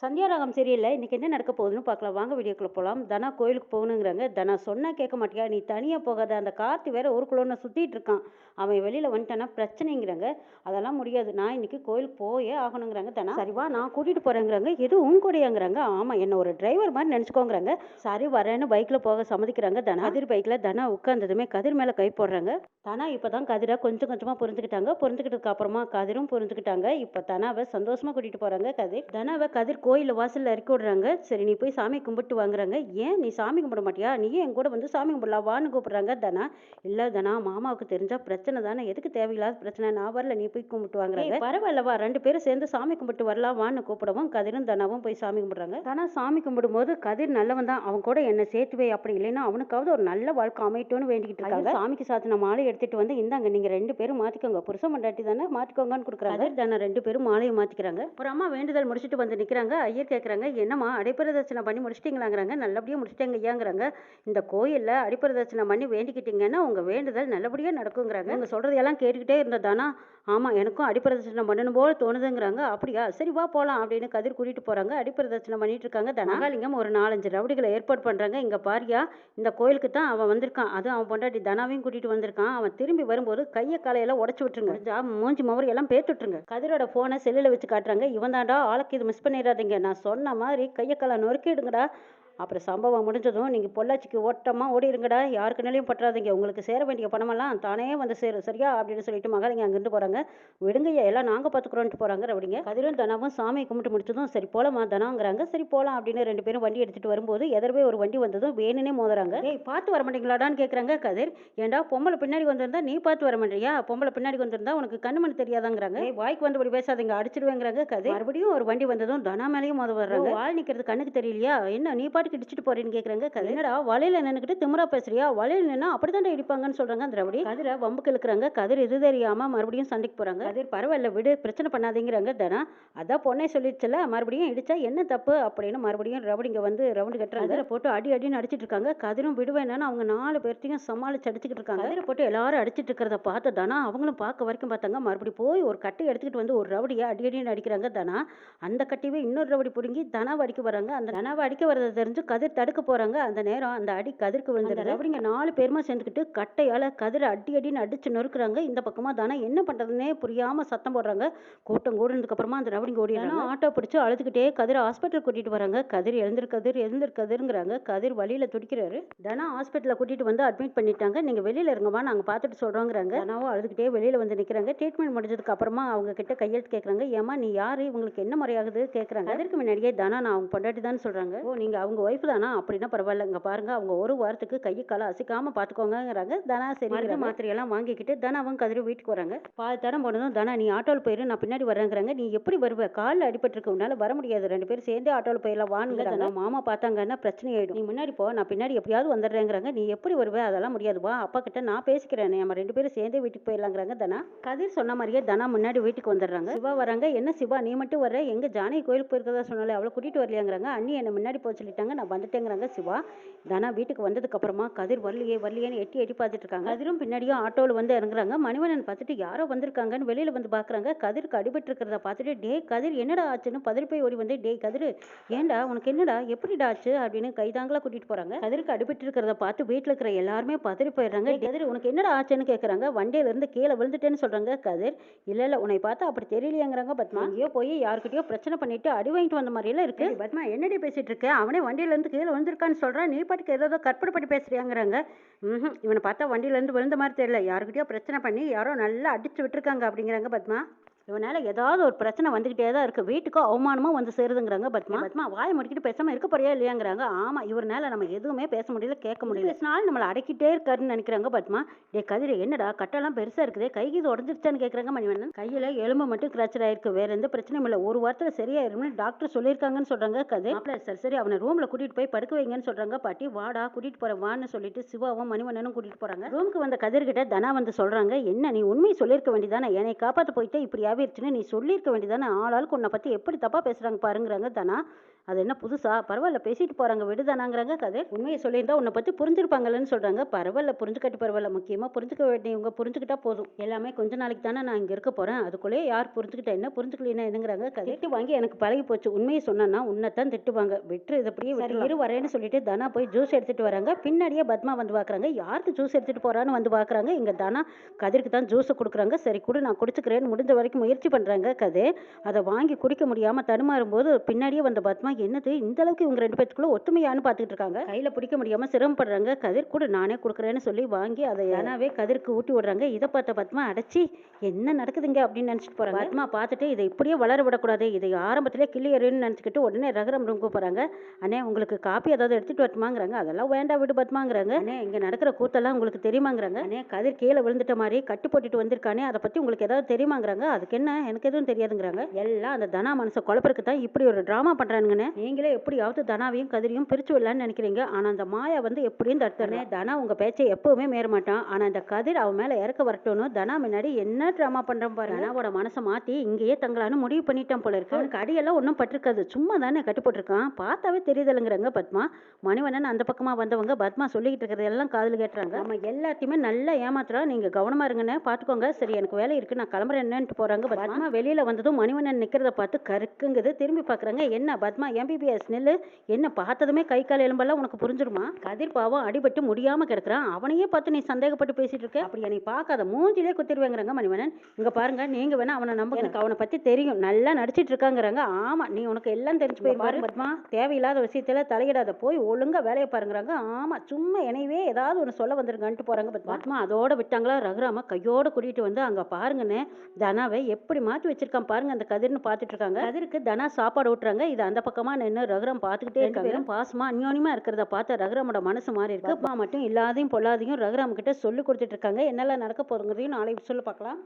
சந்தியாராகம் சரியில்ல. இன்னைக்கு என்ன நடக்க போகுதுன்னு பார்க்கலாம். வாங்க வீடியோக்குள்ள போலாம். தனா கோயிலுக்கு போகணுங்கிறாங்க. தனா சொன்னா கேட்க மாட்டியா? நீ தனியா போகாத. அந்த கார்த்தி வேற ஊருக்குள்ள ஒன்று சுத்திட்டு இருக்கான். அவன் வெளியில வந்துட்டானா பிரச்சனைங்கிறாங்க. அதெல்லாம் முடியாது. நான் இன்னைக்கு கோயிலுக்கு போயே ஆகணுங்கிறாங்க தனா. சரி வா நான் கூட்டிட்டு போறேங்கிறாங்க. எது உன் கூடயாங்கிறாங்க. ஆமா என்ன ஒரு டிரைவர் மாதிரி நினைச்சுக்கோங்கிறாங்க. சரி வரேன்னு பைக்ல போக சம்மதிக்கிறாங்க தனா. கதிர் பைக்ல தனா உட்கார்ந்ததுமே கதிர் மேல கை போடுறாங்க. தனா இப்பதான் கதிரை கொஞ்சம் கொஞ்சமா புரிஞ்சுக்கிட்டாங்க. புரிஞ்சுக்கிட்டதுக்கு அப்புறமா கதிரும் புரிஞ்சுக்கிட்டாங்க. இப்ப தனாவை சந்தோஷமா கூட்டிட்டு போறாங்க கதிர். தனாவை கதிர் கோயில்ல வாசல்ல இறக்கி விடுறாங்க. சரி நீ போய் சாமி கும்பிட்டு வாங்குறாங்க. ஏன் நீ சாமி கும்பிட மாட்டியா? நீயே என் கூட வந்து சாமி கும்பிடலாம் வான்னு கூப்பிடுறாங்க தனா. இல்ல தனா மாமாவுக்கு தெரிஞ்சா பிரச்சனை தானே. எதுக்கு தேவையில்லாத பிரச்சனை? நான் வரல நீ போய் கும்பிட்டு வாங்குறாங்க. பரவாயில்லவா ரெண்டு பேரும் சேர்ந்து சாமி கும்பிட்டு வரலாம் வான்னு கூப்பிடவும் கதிரும் தனாவும் போய் சாமி கும்பிடுறாங்க. தனா சாமி கும்பிடும் போது கதிர் நல்லவன் தான். அவன் கூட என்ன சேர்த்து வை. அப்படி இல்லைன்னா அவனுக்காவது ஒரு நல்ல வாழ்க்கை அமையட்டும்னு வேண்டிக்கிட்டு இருக்காங்க. சாமிக்கு சாத்தின மாலை எடுத்துட்டு வந்து இந்தாங்க நீங்க ரெண்டு பேரும் மாத்திக்கோங்க. புருஷன் மண்டாட்டி தானே மாத்திக்கோங்கன்னு கொடுக்குறாங்க. கதிர் தானே ரெண்டு பேரும் மாலையை மாத்திக்கிறாங்க. ஒரு அம்மா வேண்டுதல் முடிச்சுட்டு வந்து நிக்கிறாங்க. ஐயர் கேட்குறாங்க, என்னம்மா அடிப்பிரதட்சணை பண்ணி முடிச்சிட்டிங்களாங்கிறாங்க. நல்லபடியாக முடிச்சிட்டேங்க ஐயாங்கிறாங்க. இந்த கோயிலில் அடிப்பிரதட்சணை பண்ணி வேண்டிக்கிட்டீங்கன்னா உங்கள் வேண்டுதல் நல்லபடியாக நடக்குங்கிறாங்க. அவங்க சொல்கிறதையெல்லாம் கேட்டுக்கிட்டே இருந்ததானா, ஆமாம் எனக்கும் அடிப்பிரதட்சணை பண்ணணும் போல தோணுதுங்கிறாங்க. அப்படியா சரி வா போகலாம் அப்படின்னு கதிர் கூட்டிகிட்டு போகிறாங்க. அடிப்பிரதட்சணை பண்ணிட்டு இருக்காங்க. தனகாலிங்கம் ஒரு 4-5 ரவுடிகளை ஏற்பாடு பண்ணுறாங்க. இங்கே பாரியா இந்த கோயிலுக்கு தான் அவன் வந்திருக்கான். அதுவும் அவன் பொண்டாட்டி தனாவையும் கூட்டிகிட்டு வந்திருக்கான். அவன் திரும்பி வரும்போது கையை காலையெல்லாம் உடச்சி விட்டுருங்க. மூஞ்சி மவரி எல்லாம் பேத்து விட்டுருங்க. கதிரோட ஃபோனை செல்லில் வச்சு காட்டுறாங்க. இவன் தாண்டா ஆளுக்கு இது மிஸ் பண்ணிடாதீங்க. நான் சொன்ன மாதிரி கையை காலை நொறுக்கிடுங்கடா. அப்புறம் சம்பவம் முடிஞ்சதும் நீங்கள் பொள்ளாச்சிக்கு ஓட்டமாக ஓடிடுங்கடா. யாருக்கு நிலையும் பற்றாதீங்க. உங்களுக்கு சேர வேண்டிய பணமெல்லாம் தானே வந்து சேரும் சரியா அப்படின்னு சொல்லிட்டு மகாலிங்க அங்கேருந்து போகிறாங்க. விடுங்கய்யா எல்லாம் நாங்கள் பார்த்துக்குறோன்ட்டு போகிறாங்க ரவுடிங்க. கதிரும் தனாவும் சாமியை கும்பிட்டு முடிச்சதும் சரி போகலாமா தனாங்கிறாங்க. சரி போகலாம் அப்படின்னு ரெண்டு பேரும் வண்டி எடுத்துகிட்டு வரும்போது எதிர்வே ஒரு வண்டி வந்ததும் வேணுனே மோதுறாங்க. ஏய் பார்த்து வர மாட்டீங்களாடான்னு கேட்குறாங்க கதிர். ஏண்டா பொம்பளை பின்னாடி வந்திருந்தா நீ பார்த்து வர மாட்டியா? பொம்பளை பின்னாடி வந்திருந்தா உனக்கு கண்ணுமணி தெரியாதாங்கிறாங்க. வாய்க்கு வந்தபடி பேசாதீங்க அடிச்சிடுவேங்கிறாங்க கதிர். மறுபடியும் ஒரு வண்டி வந்ததும் தனா மேலேயும் மோத வர்றாங்க. வாழ் நிற்கிறது கண்ணுக்கு தெரியலையா? என்ன நீ பாட்டுக்கு இடிச்சிட்டு போறேன்னு கேட்குறாங்க. கதிர் என்னடா வலையில நின்னுக்கிட்டு திமிரா பேசுறியா? வலையில நின்னா அப்படித்தாண்டா இடிப்பாங்கன்னு சொல்றாங்க அந்த ரவுடி. கதிரை வம்புக்கு இழுக்கிறாங்க. கதிர் இது தெரியாம மறுபடியும் சண்டைக்கு போறாங்க. கதிர் பரவாயில்ல விடு பிரச்சனை பண்ணாதீங்கிறாங்க தனா. அதான் பொண்ணே சொல்லிடுச்சுல மறுபடியும் இடிச்சா என்ன தப்பு அப்படின்னு மறுபடியும் ரவுடிங்க வந்து ரவுண்டு கட்டுறாங்க. கதிரை போட்டு அடி அடின்னு அடிச்சிட்டு இருக்காங்க. கதிரும் விடுவேன்னு அவங்க 4 பேர்த்தையும் சமாளிச்சு அடிச்சுக்கிட்டு இருக்காங்க. கதிரை போட்டு எல்லாரும் அடிச்சிட்டு இருக்கிறத பார்த்து தனா அவங்களும் பார்க்க வரைக்கும் பார்த்தாங்க. மறுபடியும் போய் ஒரு கட்டை எடுத்துக்கிட்டு வந்து ஒரு ரவுடியை அடி அடின்னு அடிக்கிறாங்க தனா. அந்த கட்டிவே இன்னொரு ரவுடி பிடுங்கி தனாவை அடிக்க வராங்க. அந்த தனாவை அடிக்க வரதை தெரிஞ்சு கதிர் தடுக்க போறாங்க. அந்த நேரம் அந்த அடி கதிருக்கு விழுந்துருது. ரவுடிங்க 4 பேருமா சேர்ந்துக்கிட்டு கட்டையால கதிரை அடி அடின்னு அடிச்சு நொறுக்குறாங்க. இந்த பக்கமா தானே என்ன பண்றதுன்னே புரியாம சத்தம் போடுறாங்க. கூட்டம் கூடுனதுக்கு அப்புறமா அந்த ரவுடிங்க ஓடிடுறாங்க. ஆட்டோ பிடிச்சு அழுதுகிட்டே கதிரை ஹாஸ்பிட்டல் கூட்டிட்டு வராங்க. கதிர் எழுந்திருக்கதுங்கிறாங்க. கதிர் வழியில துடிக்கிறாரு. தனா ஹாஸ்பிட்டல்ல கூட்டிட்டு வந்து அட்மிட் பண்ணிட்டாங்க. நீங்க வெளியில இருங்கம்மா நாங்க பார்த்துட்டு சொல்றோங்கிறாங்க. தனாவும் அழுதுகிட்டே வெளியில வந்து நிக்கிறாங்க. ட்ரீட்மெண்ட் முடிஞ்சதுக்கு அப்புறமா அவங்க கிட்ட கையெழுத்து கேட்கறாங்க. ஏமா நீ யாரு இவங்களுக்கு என்ன முறையாகுது கேட்கறாங்க. அதற்கு முன்னாடியே தனா நான் அவங்க பொண்டாட்டி தான் சொல்றாங்க. ஓ நீங்க அவங்க ஒய்ஃப் தானா? அப்படின்னா பரவாயில்ல. இங்க பாருங்க அவங்க ஒரு வாரத்துக்கு கையை காலை அசைக்காம பாத்துக்கோங்கிறாங்க. தனா சரி மாத்திரையெல்லாம் வாங்கிக்கிட்டு தனாவும் கதிரும் வீட்டுக்கு வராங்க. பால் தடம் போனதும் தனா நீ ஆட்டோவில் போயிரு நான் பின்னாடி வரேங்கிறாங்க. நீ எப்படி வருவ? காலில் அடிபட்டிருக்கு உன்னால வர முடியாது. 2 பேரும் சேர்ந்தே ஆட்டோவில் போயிடலாம் வாங்குறாங்க. மாமா பார்த்தாங்கன்னா பிரச்சனை ஆயிடும். நீ முன்னாடி போ நான் பின்னாடி எப்படியாவது வந்துடுறேங்கிறாங்க. நீ எப்படி வருவ? அதெல்லாம் முடியாது வா அப்பா கிட்ட நான் பேசிக்கிறேன். நம்ம 2 பேரும் சேர்ந்தே வீட்டுக்கு போயிடலாங்கிறாங்க தனா. கதிர் சொன்ன மாதிரியே தனா முன்னாடி வீட்டுக்கு வந்துடுறாங்க. சிவா வராங்க. என்ன சிவா நீ மட்டும் வர? எங்க ஜானகி கோயிலுக்கு போயிருக்கதா சொன்னாலே அவளை கூட்டிட்டு வரலையாங்கிறாங்க. அண்ணி என்ன முன்னாடி போக சொல்லிட்டாங்க நான் வந்துட்டேங்கிறாங்க சிவா. தனா வீட்டுக்கு வந்ததுக்கு அப்புறமா கதிர் வரலையேன்னு எட்டி எட்டி பார்த்துட்டு இருக்காங்க. கதிரும் பின்னாடியும் ஆட்டோவில் வந்து இறங்குறாங்க. மணிவண்ணன் பார்த்துட்டு யாரோ வந்திருக்காங்கன்னு வெளியில வந்து பாக்குறாங்க. கதிருக்கு அடிபட்டு இருக்கிறத பார்த்துட்டு டே கதிர் என்னடா ஆச்சுன்னு பதறி போய் ஓடி வந்து டே கதிர் ஏண்டா உனக்கு என்னடா எப்படிடா ஆச்சு அப்படின்னு கைதாங்களா கூட்டிட்டு போறாங்க. கதிருக்கு அடிபட்டு இருக்கிறத பார்த்து வீட்டுல இருக்கிற எல்லாருமே பதறி போயிடுறாங்க. கதிர் உனக்கு என்னடா ஆச்சுன்னு கேட்கறாங்க. வண்டியில இருந்து கீழே விழுந்துட்டேன்னு சொல்றாங்க. கதிர் இல்ல உன்னை பார்த்தா அப்படி தெரியலையாங்கிறாங்க. பத்மா எங்கேயோ போய் யாருக்கிட்டயோ பிரச்சனை பண்ணிட்டு அடி வாங்கிட்டு வந்த மாதிரி எல்லாம் இருக்கு. பத்மா என்னடி பேசிட்டு இருக்க? அவனே வண்டியில இருந்து கீழே விழுந்திருக்கான்னு சொல்றான். நீ பாட்டுக்கு ஏதோ கற்பனை பண்ணி பேசுறியாங்கிறாங்க. இவனை பார்த்தா வண்டியில இருந்து விழுந்த மாதிரி தெரியல. யாருக்கிட்டயோ பிரச்சனை பண்ணி யாரோ நல்லா அடிச்சு விட்டுருக்காங்க அப்படிங்கிறாங்க பத்மா. இவனால ஏதாவது ஒரு பிரச்சனை வந்துகிட்டே தான் இருக்கு. வீட்டுக்கும் அவமானமா வந்து சேருதுங்கிறாங்க பத்மா. வாயை முடிக்கிட்டு பேசாம இருக்க போறியா இல்லையாங்கிறாங்க. ஆமா இவர்னால நம்ம எதுவுமே பேச முடியல கேட்க முடியல. பேசினாலும் நம்மளை அடக்கிட்டே இருக்காருன்னு நினைக்கிறாங்க பத்மா. டே கதிர என்னடா கட்டெல்லாம் பெருசா இருக்குது கை இது உடஞ்சிருச்சான்னு கேட்கறாங்க மணிவண்ணன். கையில எலும்பு மட்டும் கிராச்சர் ஆயிருக்கு வேற எந்த பிரச்சனையும் இல்லை. ஒரு வாரத்துல சரியாயிரும்னு டாக்டர் சொல்லியிருக்காங்கன்னு சொல்றாங்க. கதிர் சரி அவனை ரூம்ல கூட்டிட்டு போய் படுக்க வைங்கன்னு சொல்றாங்க. பாட்டி வாடா கூட்டிட்டு போறேன் வான்னு சொல்லிட்டு சிவாவும் மணிவண்ணனும் கூட்டிட்டு போறாங்க. ரூமுக்கு வந்த கதிர்கிட்ட தனா வந்து சொல்றாங்க. என்ன நீ உண்மையை சொல்லியிருக்க வேண்டியதானே? என்னை காப்பாற்ற போயிட்டு இப்படி ஆகிருச்சுன்னு நீ சொல்லியிருக்க வேண்டியதானே? ஆளாளுக்கு உன்னை பத்தி எப்படி தப்பா பேசுறாங்க பாருங்கிறாங்க தனா. அது என்ன புதுசா? பரவாயில்ல பேசிட்டு போறாங்க விடுதானாங்கிறாங்க கதிர். உண்மையை சொல்லியிருந்தா உன்னை பத்தி புரிஞ்சிருப்பாங்கல்லன்னு சொல்றாங்க. பரவாயில்ல புரிஞ்சுக்காட்டி பரவாயில்ல. முக்கியமா புரிஞ்சுக்க வேண்டியவங்க புரிஞ்சுக்கிட்டா போதும். எல்லாமே கொஞ்ச நாளைக்கு தானே நான் இங்க இருக்க போறேன். அதுக்குள்ளேயே யார் புரிஞ்சுக்கிட்டா என்ன புரிஞ்சுக்கலைன்னா என்னங்கிறாங்க கதிர். திட்டு வாங்கி எனக்கு பழகி போச்சு. உண்மையை சொன்னா உன்னைத்தான் திட்டுவாங்க. விட்டுரு இதை அப்படியே சரி இரு வரேன்னு சொல்லிட்டு தனா போய் ஜூஸ் எடுத்துட்டு வராங்க. பின்னாடியே பத்மா வந்து பாக்குறாங்க. யாருக்கு ஜூஸ் எடுத்துட்டு போறான்னு வந்து பாக்குறாங்க. இங்க தனா கதிருக்கு தான் ஜூஸ் கொடுக்குறாங்க. சரி குடு நான் குடிச்சுக்கிறேன்னு முடிஞ்ச வரைக்கும் முயற்சி பண்றாங்க கதிர். அதை வாங்கி குடிக்க முடியாம தடுமாறும் போது பின்னாடியே வந்த பத்மா என்னது இந்த அளவுக்கு இவங்க 2 பேத்துக்குள்ள ஒத்துமையான்னு பாத்துக்கிட்டு இருக்காங்க. கையில பிடிக்க முடியாம சிரமப்படுறாங்க. கதிர் கூட நானே கொடுக்குறேன்னு சொல்லி வாங்கி அதை தனாவே கதிருக்கு ஊட்டி விடுறாங்க. இதை பார்த்த பத்மா அடைச்சி என்ன நடக்குதுங்க அப்படின்னு நினைச்சிட்டு போறாங்க. பத்மா பார்த்துட்டு இதை இப்படியே வளர விடக்கூடாது. இதை ஆரம்பத்திலே கிள்ளி எறின்னு நினைச்சுக்கிட்டு உடனே ரகரம் ரூமுக்கு போறாங்க. அண்ணே உங்களுக்கு காப்பி ஏதாவது எடுத்துட்டு வரட்டுமாங்கிறாங்க. அதெல்லாம் வேண்டாம் விடு பத்மாங்கிறாங்க. அண்ணே இங்க நடக்கிற கூத்தெல்லாம் உங்களுக்கு தெரியுமாங்கிறாங்க. அண்ணே கதிர் கீழே விழுந்துட்ட மாதிரி கட்டி போட்டுட்டு வந்திருக்கானே அதை பத்தி உங்களுக்கு ஏதாவது தெரியுமாங்கிறாங்க. அதுக்கு என்ன எனக்கு எதுவும் தெரியாதுங்கிறாங்க. எல்லாம் அந்த தனா மனசை குழப்பறதுக்கு தான் இப்படி ஒரு டிராமா பண்றானுங்கண்ணே. நீங்களே எப்படியாவது தனாவையும் கதிரையும் பிரிச்சு விடலான்னு நினைக்கிறீங்க. ஆனா அந்த மாயா வந்து எப்படியும் தடுத்தனே. தனா உங்க பேச்சை எப்பவுமே மீற மாட்டான். ஆனா இந்த கதிர் அவன் மேல இறக்க வரட்டும்னு தனா முன்னாடி என்ன டிராமா பண்றான் பாரு. தனாவோட மனசை மாத்தி இங்கேயே தங்கலான்னு முடிவு பண்ணிட்டான் போல இருக்கு. அவனுக்கு அடியெல்லாம் ஒன்றும் பட்டிருக்காது. சும்மா தானே கட்டி போட்டிருக்கான். பார்த்தாவே தெரியுதலுங்கிறாங்க பத்மா. மணிவண்ணன் அந்த பக்கமா வந்தவங்க பத்மா சொல்லிக்கிட்டு இருக்கிறது எல்லாம் காதுல கேட்டுறாங்க. நம்ம எல்லாத்தையுமே நல்லா ஏமாத்துறா. நீங்க கவனமா இருங்கன்னு பாத்துக்கோங்க. சரி எனக்கு வேலை இருக்கு நான் கிளம்புறேன் என்னன்ட்டு போறாங்க. பத்மா வெளியில வந்ததும் மணிவண்ணன் நிக்கிறத பார்த்து கருக்குங்குது. திரும்பி பாக்குறாங்க. என்ன பத்மா எம்பிபிஎஸ் நெல்லு என்ன பார்த்ததுமே கை கால் எலும்பெல்லாம் உனக்கு புரிஞ்சிருமா? கதிர் பாவம் அடிபட்டு முடியாம கிடக்குறான். அவனையே பார்த்து நீ சந்தேகப்பட்டு பேசிட்டு இருக்க. அப்படி என்னை பார்க்காத மூஞ்சிலே குத்திருவேங்கிறாங்க மணிவண்ணன். இங்க பாருங்க நீங்க வேணா அவனை நம்ப. எனக்கு அவனை பத்தி தெரியும். நல்லா நடிச்சிட்டு இருக்காங்கிறாங்க. ஆமா நீ உனக்கு எல்லாம் தெரிஞ்சு போய் பாரு பத்மா. தேவையில்லாத விஷயத்துல தலையிடாத போய் ஒழுங்கா வேலையை பாருங்கிறாங்க. ஆமா சும்மா எனவே ஏதாவது ஒன்று சொல்ல வந்துருங்கன்ட்டு போறாங்க பத்மா. அதோட விட்டாங்களா ரகுராம கையோட கூட்டிட்டு வந்து அங்க பாருங்கன்னு தனாவை எப்படி மாத்தி வச்சிருக்கான் பாருங்க அந்த கதிர்னு பாத்துட்டு இருக்காங்க. கதிருக்கு தனா சாப்பாடு ஊட்டுறாங்க. இது அந்த பக்கமா நின்று ரகுராம் பாத்துக்கிட்டே இருக்காங்க. பாசமா அந்யோன்யமா இருக்கிறத பார்த்து ரகுராமோட மனசு மாறி இருக்கு. அப்பா மட்டும் இல்லாதையும் பொல்லாதையும் ரகுராம் கிட்ட சொல்லி கொடுத்துட்டு இருக்காங்க. என்னெல்லாம் நடக்க போறங்கிறதையும் நாளைக்கு சொல்ல பார்க்கலாம்.